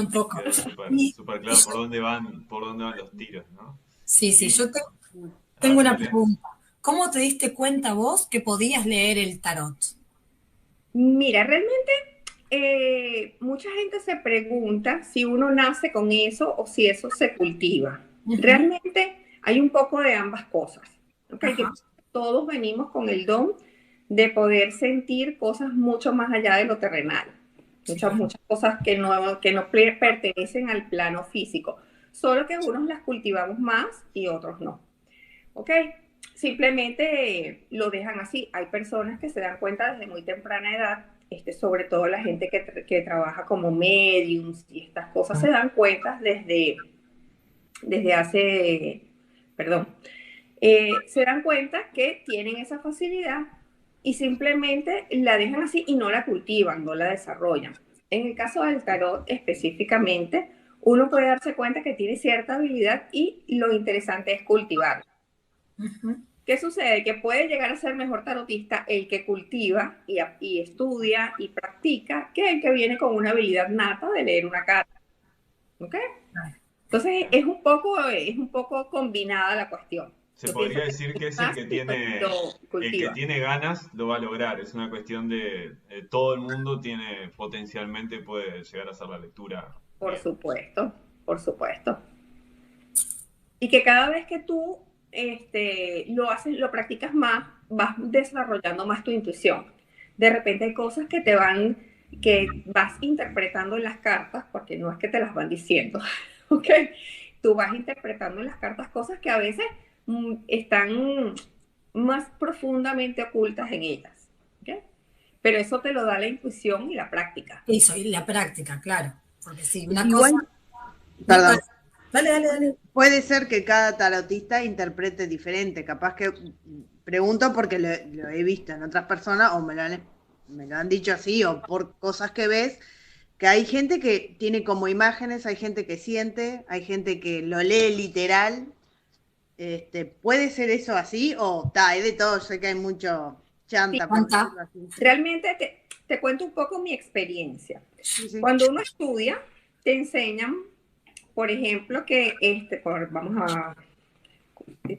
un poco. Quedó súper Y, súper y claro yo, por dónde van los tiros, ¿no? sí, sí, Y, a ver tengo si una me lees. pregunta. ¿Cómo te diste cuenta vos que podías leer el tarot? Mira, realmente mucha gente se pregunta si uno nace con eso o si eso se cultiva. Ujú. Realmente hay un poco de ambas cosas. ¿Okay? Ajá. Que todos venimos con el don de poder sentir cosas mucho más allá de lo terrenal. Sí, Muchas, claro. muchas cosas que no pertenecen al plano físico. Solo que unos las cultivamos más y otros no. ¿Ok? Simplemente lo dejan así. Hay personas que se dan cuenta desde muy temprana edad, sobre todo la gente que trabaja como mediums y estas cosas, se dan cuenta desde hace, perdón, se dan cuenta que tienen esa facilidad y simplemente la dejan así y no la cultivan, no la desarrollan. En el caso del tarot específicamente, uno puede darse cuenta que tiene cierta habilidad y lo interesante es cultivarla. Ujú. ¿Qué sucede? Que puede llegar a ser mejor tarotista el que cultiva y estudia y practica que el que viene con una habilidad nata de leer una carta. ¿Ok? Entonces es un poco combinada la cuestión. Se Yo pienso podría que decir que es más lo el que cultiva. tiene ganas lo va a lograr. Es una cuestión de todo el mundo tiene potencialmente puede llegar a hacer la lectura Por bien. supuesto, por supuesto. Y que cada vez que tú lo haces, lo practicas más, vas desarrollando más tu intuición. De repente hay cosas que vas interpretando en las cartas, porque no es que te las van diciendo, ¿ok? Tú vas interpretando en las cartas cosas que a veces están más profundamente ocultas en ellas, ¿ok? Pero eso te lo da la intuición y la práctica. Eso, y la práctica, claro. Porque sí, una cosa. Igual, No, dale, perdón, dale, dale, dale. puede ser que cada tarotista interprete diferente. Capaz que pregunto porque lo he visto en otras personas o me lo han dicho así o por cosas que ves, que hay gente que tiene como imágenes, hay gente que siente, hay gente que lo lee literal. ¿Puede ser eso así o hay de todo? Sé que hay mucho Sí, chanta, por ¿Cuánta? decirlo así. realmente te cuento un poco mi experiencia. Sí, sí. Cuando uno estudia, te enseñan, por ejemplo,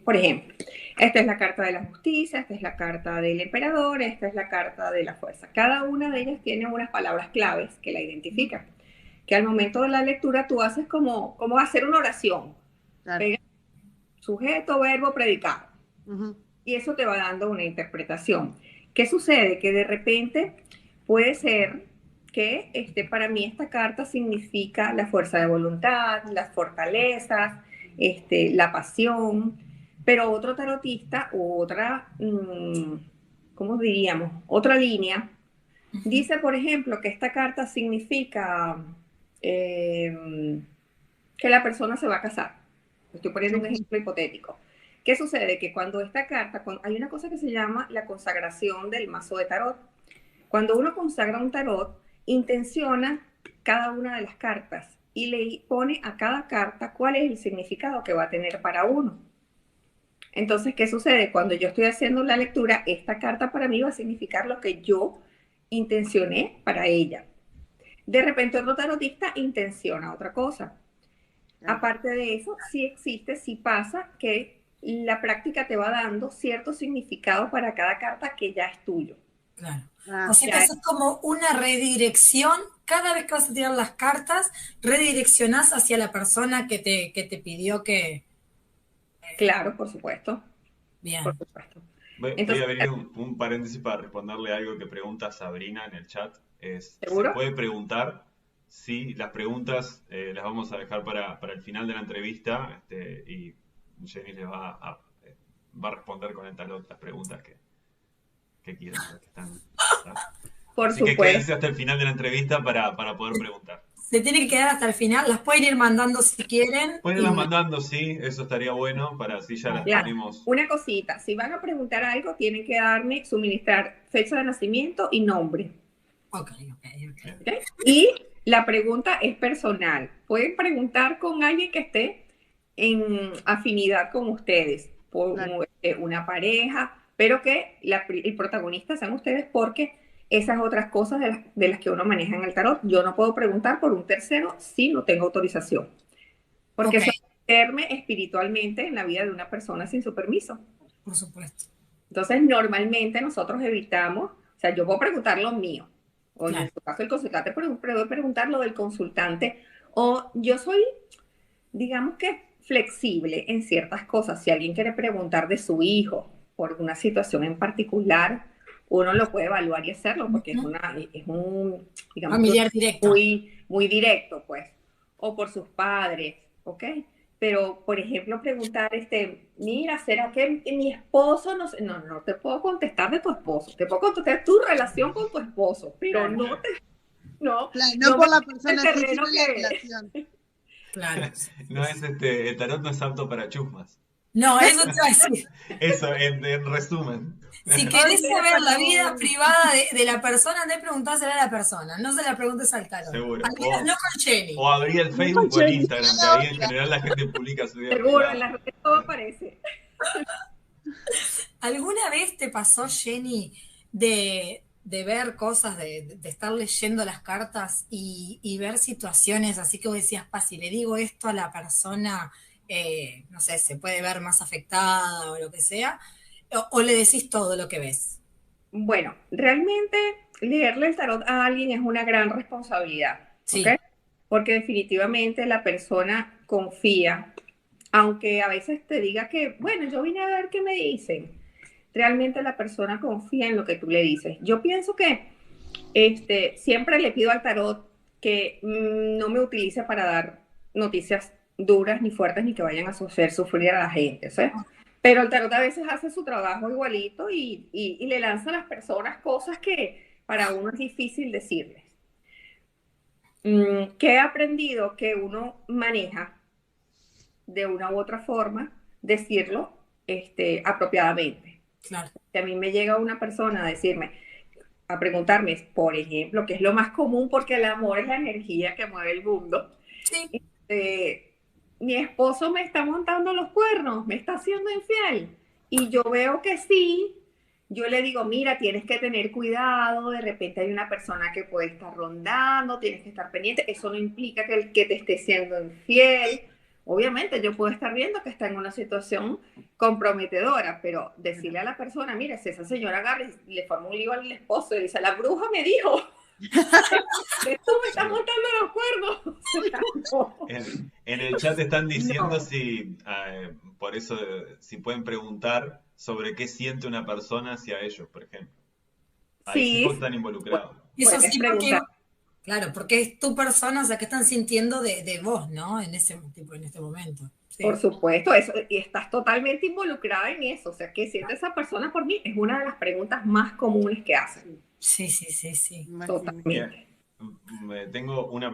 por ejemplo, esta es la carta de la justicia, esta es la carta del emperador, esta es la carta de la fuerza. Cada una de ellas tiene unas palabras claves que la identifican, que al momento de la lectura tú haces como hacer una oración, Claro. pega sujeto, verbo, predicado, Ujú. y eso te va dando una interpretación. ¿Qué sucede? Que de repente puede ser que para mí esta carta significa la fuerza de voluntad, las fortalezas, la pasión, pero otro tarotista u otra, ¿cómo diríamos? Otra línea, Ujú. dice, por ejemplo, que esta carta significa eh, que la persona se va a casar. Estoy poniendo Sí, un ejemplo hipotético. ¿Qué sucede? Que cuando esta carta, hay una cosa que se llama la consagración del mazo de tarot. Cuando uno consagra un tarot, intenciona cada una de las cartas y le pone a cada carta cuál es el significado que va a tener para uno. Entonces, ¿qué sucede? Cuando yo estoy haciendo la lectura, esta carta para mí va a significar lo que yo intencioné para ella. De repente otro tarotista intenciona otra cosa. claro. Aparte de eso, sí existe, sí pasa que la práctica te va dando cierto significado para cada carta que ya es tuyo. Claro. O Ah, sea que Ya, haces como una redirección, cada vez que vas a tirar las cartas, redireccionás hacia la persona que te pidió que. claro, por supuesto, por Bien. supuesto. Voy a Entonces, abrir un paréntesis para responderle algo que pregunta Sabrina en el chat. ¿Se ¿seguro? puede preguntar? Sí, las preguntas las vamos a dejar para el final de la entrevista y Jenny va a responder con el tarot las preguntas que quieran, las que están. ¿Tá? Por Así que supuesto. quédense hasta el final de la entrevista para poder preguntar. Se tiene que quedar hasta el final, las pueden ir mandando si quieren Pueden irlas y. mandando, sí, eso estaría bueno para así ya las Claro, tenemos. una cosita, si van a preguntar algo, tienen que suministrar fecha de nacimiento y nombre. Ok, ok, ok. Bien. ¿Ok? Y la pregunta es personal. Pueden preguntar con alguien que esté en afinidad con ustedes, por claro. una pareja, pero que el protagonista sean ustedes porque Esas otras cosas de las que uno maneja en el tarot. Yo no puedo preguntar por un tercero si no tengo autorización, porque Ok, eso es meterme espiritualmente en la vida de una persona sin su permiso. por supuesto. Entonces, normalmente nosotros evitamos, o sea, yo puedo preguntar lo mío, o en Claro. su caso el consultante, pero puedo preguntar lo del consultante, o yo soy, digamos que flexible en ciertas cosas. Si alguien quiere preguntar de su hijo por una situación en particular, uno lo puede evaluar y hacerlo porque es un, digamos que Familiar directo. muy directo, pues, o por sus padres, ¿ok? Pero, por ejemplo, preguntar, mira, ¿será que mi esposo no sé? No, no te puedo contestar de tu esposo, te puedo contestar tu relación con tu esposo, pero no te, no, Claro, no no me por la metas en persona el en sí, sino terreno la que, relación. Claro. No es el tarot no es apto para chusmas. No, eso te iba a decir. Eso, en resumen. Si o querés sea, saber la vida no, privada de la persona, andá a preguntásela a la persona, no se la preguntes al tarot. Seguro. Al menos no con Jenny. O abrí el No con Facebook o el Jenny, Instagram, que ahí en general la gente publica su vida seguro, en privada. las redes todo aparece. ¿Alguna vez te pasó, Jenny, de ver cosas, de estar leyendo las cartas y ver situaciones así que vos decías, pa, si le digo esto a la persona, no sé, se puede ver más afectada o lo que sea? O le decís todo lo que ves? Bueno, realmente leerle el tarot a alguien es una gran responsabilidad, ¿ok? Sí. Porque definitivamente la persona confía, aunque a veces te diga que, bueno, yo vine a ver qué me dicen. Realmente la persona confía en lo que tú le dices. Yo pienso que siempre le pido al tarot que no me utilice para dar noticias duras ni fuertes ni que vayan a hacer sufrir a la gente, ¿sí? Pero el tarot a veces hace su trabajo igualito y le lanza a las personas cosas que para uno es difícil decirles. ¿Qué he aprendido? Que uno maneja de una u otra forma decirlo apropiadamente. Claro. Si a mí me llega una persona a decirme, a preguntarme, por ejemplo, que es lo más común porque el amor es la energía que mueve el mundo. Sí. Mi esposo me está montando los cuernos, me está haciendo infiel. Y yo veo que sí, yo le digo, mira, tienes que tener cuidado, de repente hay una persona que puede estar rondando, tienes que estar pendiente, eso no implica que el que te esté siendo infiel. Obviamente yo puedo estar viendo que está en una situación comprometedora, pero decirle a la persona, mira, si esa señora agarra y le forma un lío al esposo y dice, la bruja me dijo que tú me estás montando los cuernos. O sea, no. En el chat están diciendo No. por eso, si pueden preguntar sobre qué siente una persona hacia ellos, por ejemplo. Ahí sí Sí, porque están involucrados. Eso puedes sí, porque, preguntar. claro, porque es tu persona, o sea, ¿qué están sintiendo de vos, ¿no? En ese tipo, en este momento. Por Sí. supuesto, eso, y estás totalmente involucrada en eso. O sea, ¿qué siente esa persona por mí? Es una de las preguntas más comunes que hacen. Sí, sí, sí, sí. Imagínate. Totalmente. Tengo una